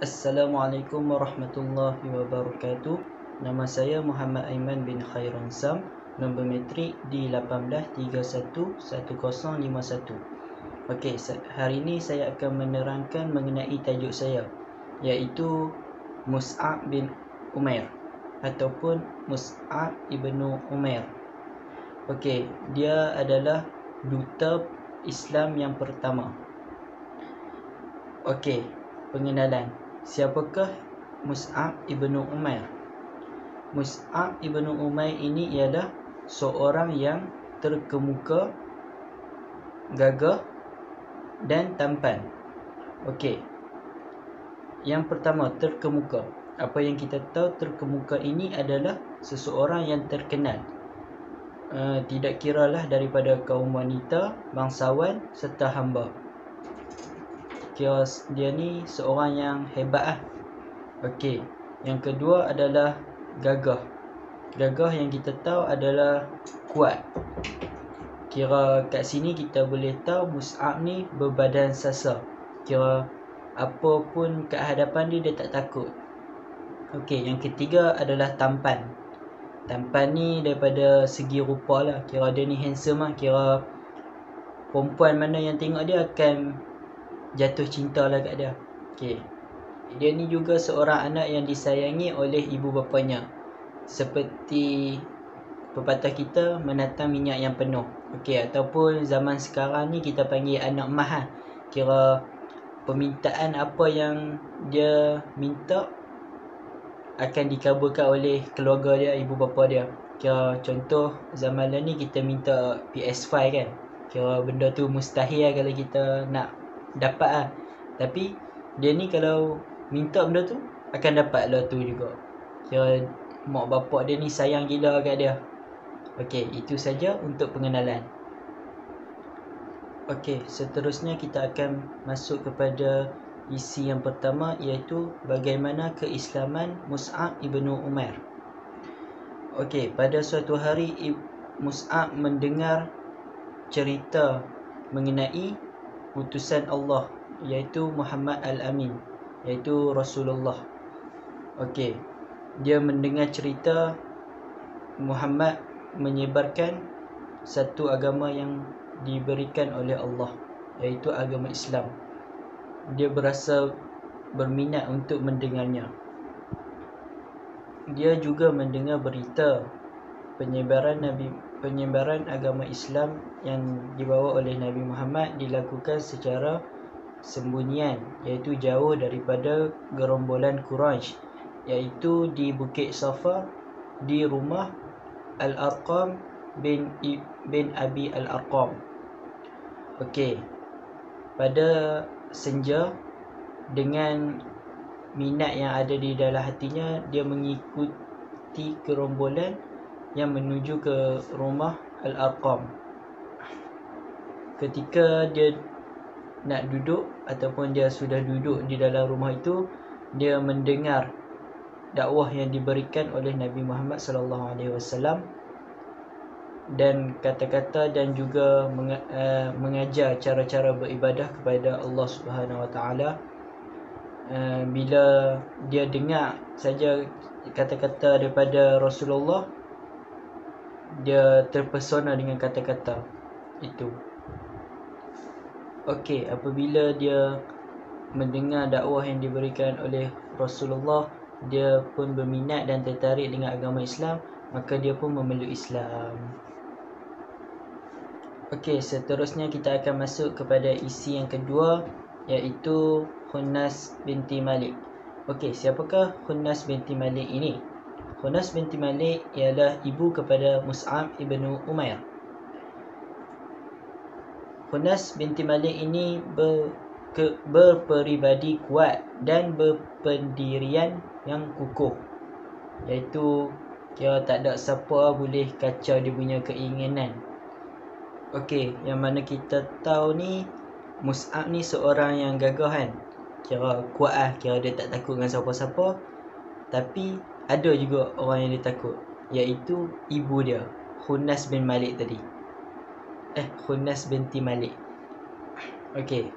Assalamualaikum warahmatullahi wabarakatuh. Nama saya Muhammad Aiman bin Khairan Sam. Nombor metrik di 18311051. Okey, hari ini saya akan menerangkan mengenai tajuk saya, iaitu Mus'ab bin Umair ataupun Mus'ab ibnu Umair. Okey, dia adalah duta Islam yang pertama. Okey, pengenalan. Siapakah Mus'ab ibnu Umair? Mus'ab ibnu Umair ini ialah seorang yang terkemuka, gagah dan tampan. Okey. Yang pertama, terkemuka. Apa yang kita tahu, terkemuka ini adalah seseorang yang terkenal. Tidak kiralah daripada kaum wanita, bangsawan serta hamba. Kira dia ni seorang yang hebat lah. Okey. Yang kedua adalah gagah. Gagah yang kita tahu adalah kuat. Kira kat sini kita boleh tahu Mus'ab ni berbadan sasa. Kira apa pun kat hadapan dia tak takut. Okey, yang ketiga adalah tampan. Tampan ni daripada segi rupa lah. Kira dia ni handsome lah. Kira perempuan mana yang tengok dia akan jatuh cinta lah kat dia. Okey. Dia ni juga seorang anak yang disayangi oleh ibu bapanya. Seperti pepatah kita, menatang minyak yang penuh. Okey, ataupun zaman sekarang ni kita panggil anak mah lah. Kira permintaan apa yang dia minta akan dikabulkan oleh keluarga dia, ibu bapa dia. Kira contoh zaman ni kita minta PS5 kan. Kira benda tu mustahil lah kalau kita nak dapat lah. Tapi dia ni kalau minta benda tu akan dapat lah tu juga. Kira mak bapak dia ni sayang gila kat dia. Okey, itu saja untuk pengenalan. Okey, seterusnya kita akan masuk kepada isi yang pertama, iaitu bagaimana keislaman Mus'ab ibnu Umair. Okey, pada suatu hari Mus'ab mendengar cerita mengenai utusan Allah, iaitu Muhammad Al-Amin, iaitu Rasulullah. Okey, dia mendengar cerita Muhammad menyebarkan satu agama yang diberikan oleh Allah, iaitu agama Islam. Dia berasa berminat untuk mendengarnya. Dia juga mendengar berita penyebaran agama Islam yang dibawa oleh Nabi Muhammad dilakukan secara sembunyian, iaitu jauh daripada gerombolan Quraisy, iaitu di Bukit Safa, di rumah Al-Arqam bin Abi Al-Arqam. Okey, pada senja, dengan minat yang ada di dalam hatinya, dia mengikuti gerombolan yang menuju ke rumah Al-Arqam. Ketika dia nak duduk ataupun dia sudah duduk di dalam rumah itu, dia mendengar dakwah yang diberikan oleh Nabi Muhammad SAW dan kata-kata dan juga mengajar cara-cara beribadah kepada Allah Subhanahu Wa Taala. Bila dia dengar saja kata-kata daripada Rasulullah, dia terpesona dengan kata-kata itu. Okey, apabila dia mendengar dakwah yang diberikan oleh Rasulullah, dia pun berminat dan tertarik dengan agama Islam, maka dia pun memeluk Islam. Okey, seterusnya kita akan masuk kepada isi yang kedua, iaitu Khunnas binti Malik. Okey, siapakah Khunnas binti Malik ini? Khunnas binti Malik ialah ibu kepada Mus'ab ibnu Umair. Khunnas binti Malik ini berperibadi kuat dan berpendirian yang kukuh, iaitu kira tak ada siapa boleh kacau dia punya keinginan. Okey, yang mana kita tahu ni Mus'ab ni seorang yang gagah kan. Kira kuat lah, kira dia tak takut dengan siapa-siapa. Tapi ada juga orang yang dia takut, iaitu ibu dia, Khunnas bin Malik tadi. Khunnas binti Malik. Okey,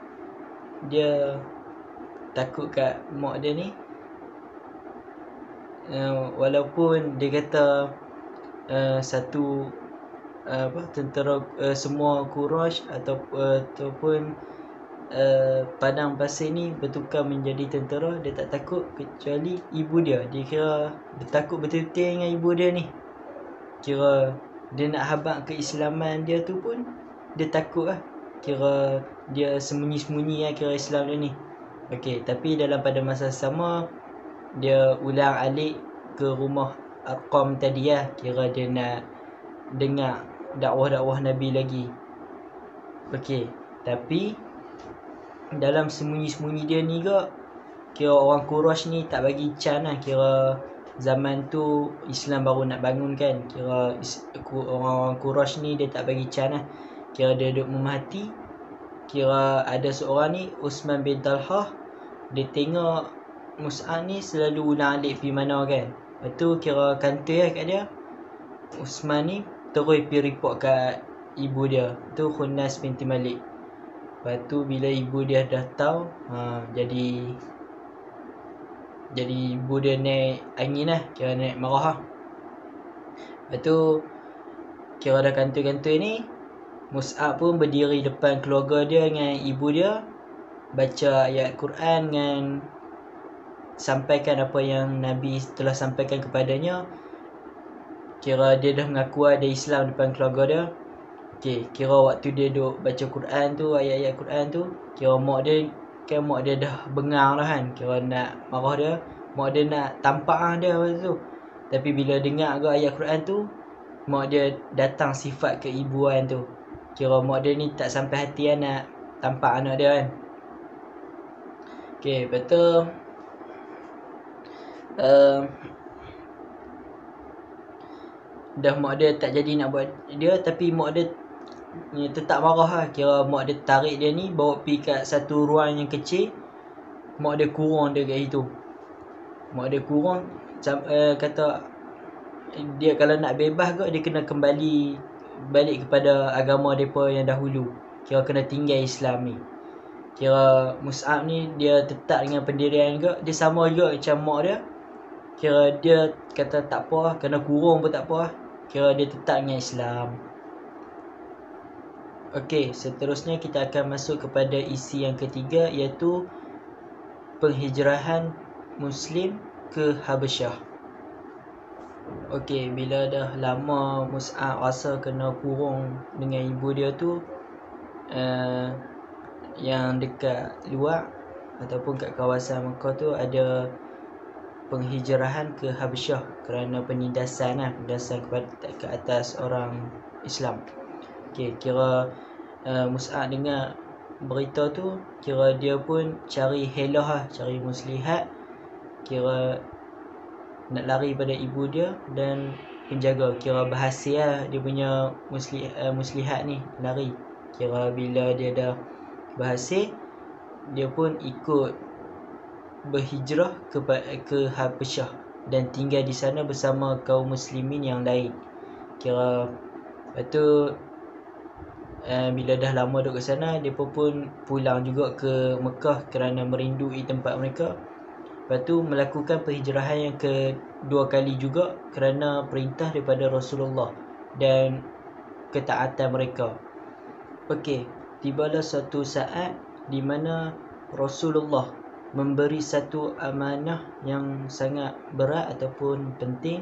dia takut kat mak dia ni, walaupun dia kata satu tentera semua Quraisy ataupun padang pasir ni bertukar menjadi tentera, dia tak takut kecuali ibu dia. Dia kira dia takut betul-betul dengan ibu dia ni. Kira dia nak habaq keislaman dia tu pun dia takut lah. Kira dia sembunyi-sembunyi lah kira Islam dia ni. Okey, tapi dalam pada masa sama dia ulang alik ke rumah Arqam tadi lah. Kira dia nak dengar dakwah-dakwah Nabi lagi. Okey, tapi dalam sembunyi-sembunyi dia ni ke, kira orang Quraisy ni tak bagi can lah. Kira zaman tu Islam baru nak bangun kan. Kira orang Quraisy ni dia tak bagi can lah. Kira dia duduk memerhati. Kira ada seorang ni, Uthman bin Talhah, dia tengok Mus'ab ni selalu ulang alik pergi mana kan. Lepas tu kira kantoi lah kat dia. Uthman ni terus pergi report kat ibu dia, tu Khunas binti Malik. Lepas tu bila ibu dia dah tahu, jadi ibu dia naik angin lah, kira naik marah lah. Lepas tu kira dah kantoi-kantoi ni, Mus'ab pun berdiri depan keluarga dia dengan ibu dia, baca ayat Quran dengan sampaikan apa yang Nabi telah sampaikan kepadanya. Kira dia dah mengaku ada Islam depan keluarga dia. Okay, kira waktu dia duk baca Quran tu, ayat-ayat Quran tu, kira mak dia dah bengang dah kan. Kira nak marah dia, mak dia nak tampak lah dia waktu tu. Tapi bila dengar agak ayat Quran tu, mak dia datang sifat keibuan tu. Kira mak dia ni tak sampai hati lah nak tampak anak dia kan. Okay, lepas tu dah mak dia tak jadi nak buat dia, tapi mak dia tetap marah lah. Kira mak dia tarik dia ni, bawa pergi kat satu ruang yang kecil. Mak dia kurung dia kat situ. Mak dia kurung, kata dia kalau nak bebas ke, dia kena balik kepada agama mereka yang dahulu. Kira kena tinggal Islam ni. Kira Mus'ab ni dia tetap dengan pendirian juga. Dia sama juga macam mak dia. Kira dia kata tak apa lah, kena kurung pun tak apa lah. Kira dia tetap dengan Islam. Okey, seterusnya kita akan masuk kepada isi yang ketiga, iaitu penghijrahan Muslim ke Habasyah. Okey, bila dah lama Mus'ab rasa kena kurung dengan ibu dia tu, yang dekat luar ataupun kat kawasan Mekah tu ada penghijrahan ke Habasyah kerana penindasan ke atas orang Islam. Okey, kira Mus'ab dengar berita tu, kira dia pun cari helah lah, cari muslihat. Kira nak lari pada ibu dia dan penjaga. Kira berhasil lah dia punya muslihat ni lari. Kira bila dia dah berhasil, dia pun ikut berhijrah ke Habasyah dan tinggal di sana bersama kaum muslimin yang lain. Kira lepas tu bila dah lama duduk ke sana, dia pun pulang juga ke Mekah kerana merindui tempat mereka. Lepas tu melakukan penghijrahan yang kedua kali juga kerana perintah daripada Rasulullah dan ketaatan mereka. Okey, tibalah suatu saat di mana Rasulullah memberi satu amanah yang sangat berat ataupun penting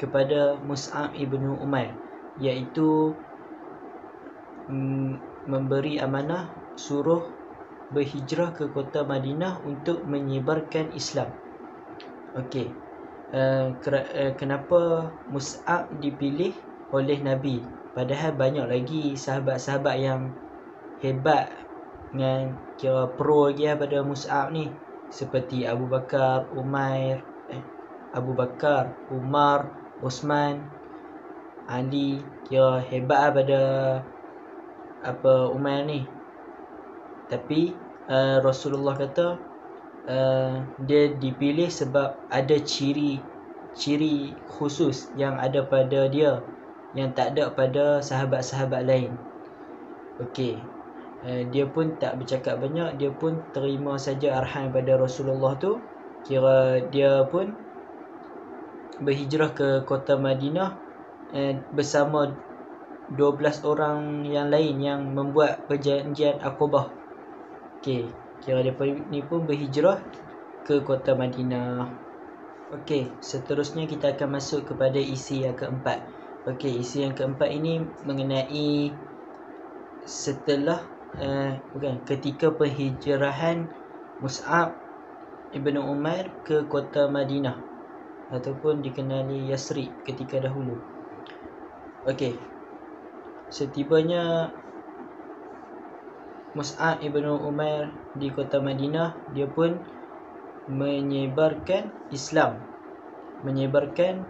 kepada Mus'ab ibn Umair, iaitu memberi amanah suruh berhijrah ke kota Madinah untuk menyebarkan Islam. Okey, kenapa Mus'ab dipilih oleh Nabi, padahal banyak lagi sahabat-sahabat yang hebat dengan kira pro lagi lah pada Mus'ab ni, seperti Abu Bakar, Umar, Osman, Ali. Kira hebat lah pada Umar ni. Tapi Rasulullah kata dia dipilih sebab ada ciri khusus yang ada pada dia yang tak ada pada sahabat-sahabat lain. Okey, Dia pun tak bercakap banyak, dia pun terima saja arahan pada Rasulullah tu. Kira dia pun berhijrah ke kota Madinah bersama 12 orang yang lain yang membuat perjanjian Aqabah. Okey, kira dia ni pun berhijrah ke kota Madinah. Okey, seterusnya kita akan masuk kepada isi yang keempat. Okey, isi yang keempat ini mengenai setelah ketika penghijrahan Mus'ab ibnu Umair ke kota Madinah ataupun dikenali Yasrib ketika dahulu. Okey, setibanya Mus'ab ibnu Umair di kota Madinah, dia pun menyebarkan Islam, menyebarkan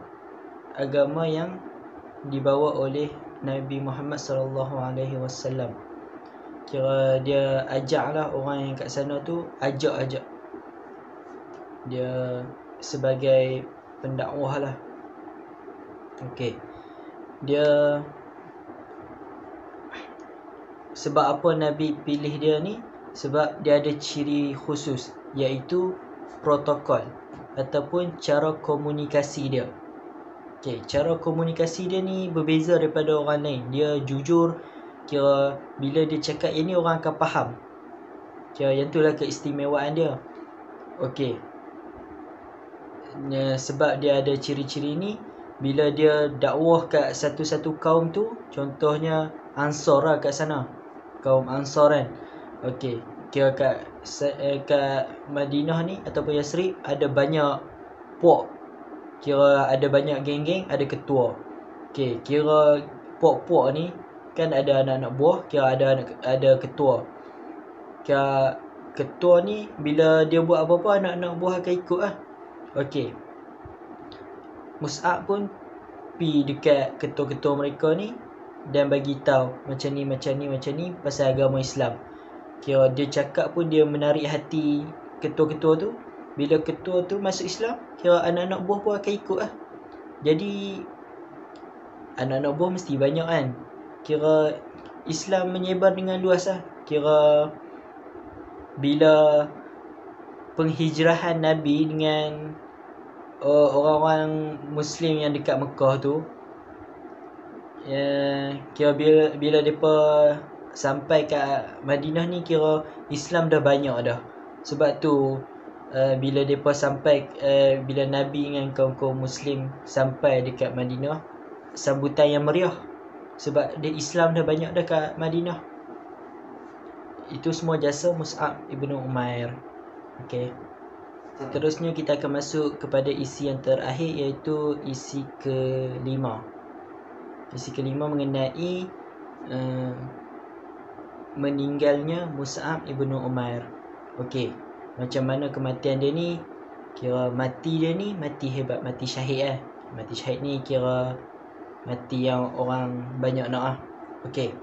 agama yang dibawa oleh Nabi Muhammad SAW. Kira dia ajaklah orang yang kat sana tu, ajak dia sebagai pendakwah lah. Okey, dia sebab apa Nabi pilih dia ni? Sebab dia ada ciri khusus, iaitu protokol ataupun cara komunikasi dia. Okey, cara komunikasi dia ni berbeza daripada orang lain. Dia jujur, kira bila dia cakap yang ni orang akan faham. Kira yang itulah keistimewaan dia. Okey, sebab dia ada ciri-ciri ni, bila dia dakwah kat satu-satu kaum tu, contohnya Ansar lah kat sana, kaum Ansar kan. Okey, kira kat Madinah ni ataupun Yasrib ada banyak puak. Kira ada banyak geng-geng, ada ketua. Okey, kira puak-puak ni kan ada anak-anak buah, kira ada ketua. Kira ketua ni bila dia buat apa-apa, anak-anak buah akan ikut lah. Okey, Mus'ab pun pi dekat ketua-ketua mereka ni dan bagi tahu macam ni pasal agama Islam. Kira dia cakap pun dia menarik hati ketua-ketua tu. Bila ketua tu masuk Islam, kira anak-anak buah pun akan ikut lah. Jadi anak-anak buah mesti banyak kan. Kira Islam menyebar dengan luas lah. Kira bila penghijrahan Nabi dengan orang-orang Muslim yang dekat Mekah tu, kira bila mereka sampai kat Madinah ni, kira Islam dah banyak dah. Sebab tu bila mereka sampai, bila Nabi dengan kaum-kaum Muslim sampai dekat Madinah, sambutan yang meriah. Sebab Islam dah banyak dah kat Madinah. Itu semua jasa Mus'ab ibnu Umair. Okey, seterusnya kita akan masuk kepada isi yang terakhir, iaitu isi kelima. Isi kelima mengenai meninggalnya Mus'ab ibnu Umair. Okey, macam mana kematian dia ni? Kira mati dia ni mati hebat, mati syahid lah. Mati syahid ni kira mati yang orang banyak nak lah. Okey,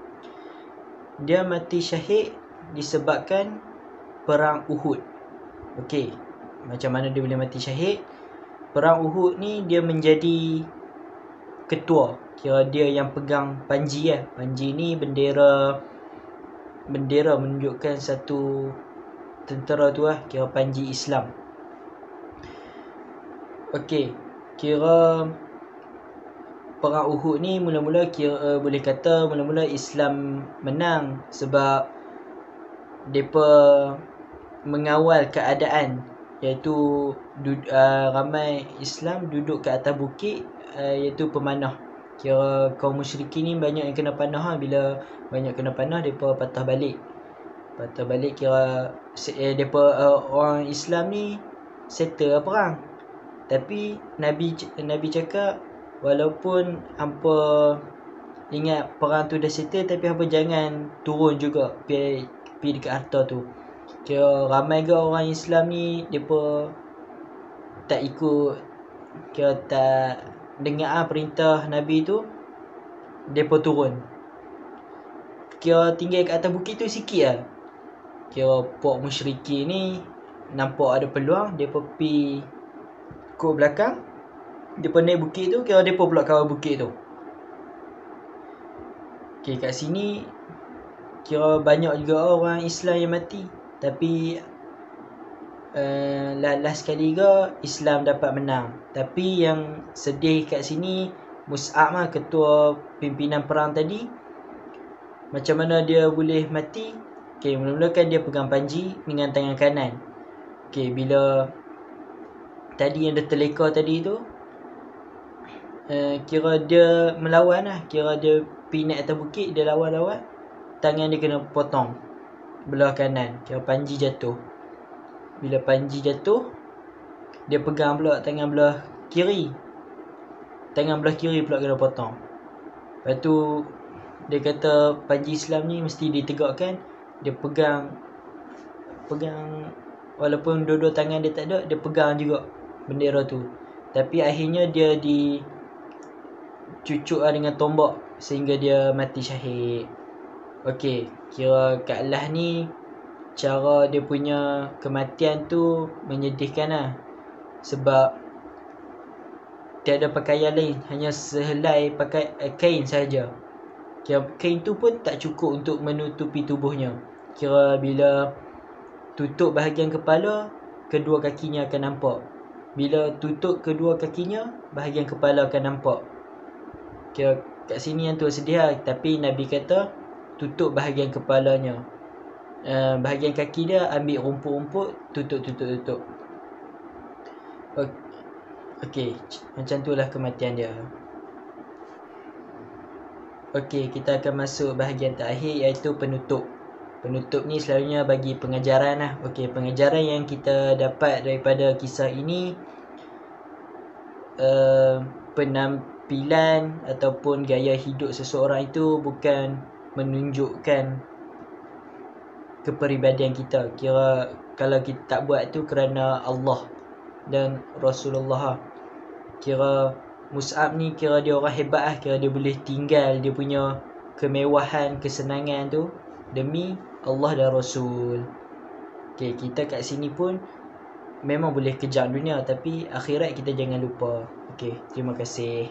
dia mati syahid disebabkan perang Uhud. Okey, macam mana dia boleh mati syahid? Perang Uhud ni dia menjadi ketua. Kira dia yang pegang panji lah. Panji ni bendera menunjukkan satu tentera tu lah, kira panji Islam. Okey, kira perang Uhud ni mula-mula kira boleh kata mula-mula Islam menang sebab mereka mengawal keadaan, iaitu ramai Islam duduk ke atas bukit, iaitu pemanah. Kira kaum musyrikin ni banyak yang kena panah. Bila banyak kena panah, mereka patah balik. Kira mereka orang Islam ni settle perang. Tapi Nabi cakap, walaupun hampa ingat perang tu dah settle, tapi hampa jangan turun juga pergi dekat harta tu. Kira ramai ke orang Islam ni mereka tak ikut, kira tak dengar perintah Nabi tu, mereka turun. Kira tinggal kat atas bukit tu sikit lah. Kira puak musyrikin ni nampak ada peluang, mereka pergi ke belakang, mereka naik bukit tu, kira mereka pula kawal bukit tu. Okay, kat sini kira banyak juga orang Islam yang mati. Tapi last kali ke Islam dapat menang. Tapi yang sedih kat sini, Mus'ab lah, ketua pimpinan perang tadi, macam mana dia boleh mati? Okay, mula-mula kan dia pegang panji dengan tangan kanan. Okay, bila tadi yang dia terleka tadi tu, kira dia melawan lah. Kira dia pergi naik atas bukit, dia lawan-lawan, tangan dia kena potong belah kanan. Kira panji jatuh. Bila panji jatuh, dia pegang pula tangan belah kiri. Tangan belah kiri pula kena potong. Lepas tu dia kata panji Islam ni mesti ditegakkan. Dia pegang walaupun dua-dua tangan dia tak ada, dia pegang juga bendera tu. Tapi akhirnya dia dicucuk dengan tombak sehingga dia mati syahid. Okey, kira Kak Lah ni cara dia punya kematian tu menyedihkan lah. Sebab tiada pakaian lain, hanya sehelai pakai kain saja. Kira kain tu pun tak cukup untuk menutupi tubuhnya. Kira bila tutup bahagian kepala, kedua kakinya akan nampak. Bila tutup kedua kakinya, bahagian kepala akan nampak. Kira kat sini yang tu sedih lah. Tapi Nabi kata tutup bahagian kepalanya. Bahagian kaki dia ambil rumput-rumput, tutup. Okey, macam tu lah kematian dia. Okey, kita akan masuk bahagian terakhir, iaitu penutup. Penutup ni selalunya bagi pengajaran lah. Okey, pengajaran yang kita dapat daripada kisah ini, penampilan ataupun gaya hidup seseorang itu bukan menunjukkan kepribadian kita. Kira kalau kita tak buat tu kerana Allah dan Rasulullah. Kira Mus'ab ni kira dia orang hebat lah. Kira dia boleh tinggal dia punya kemewahan, kesenangan tu demi Allah dan Rasul. Okay, kita kat sini pun memang boleh kejar dunia, tapi akhirat kita jangan lupa. Okay, terima kasih.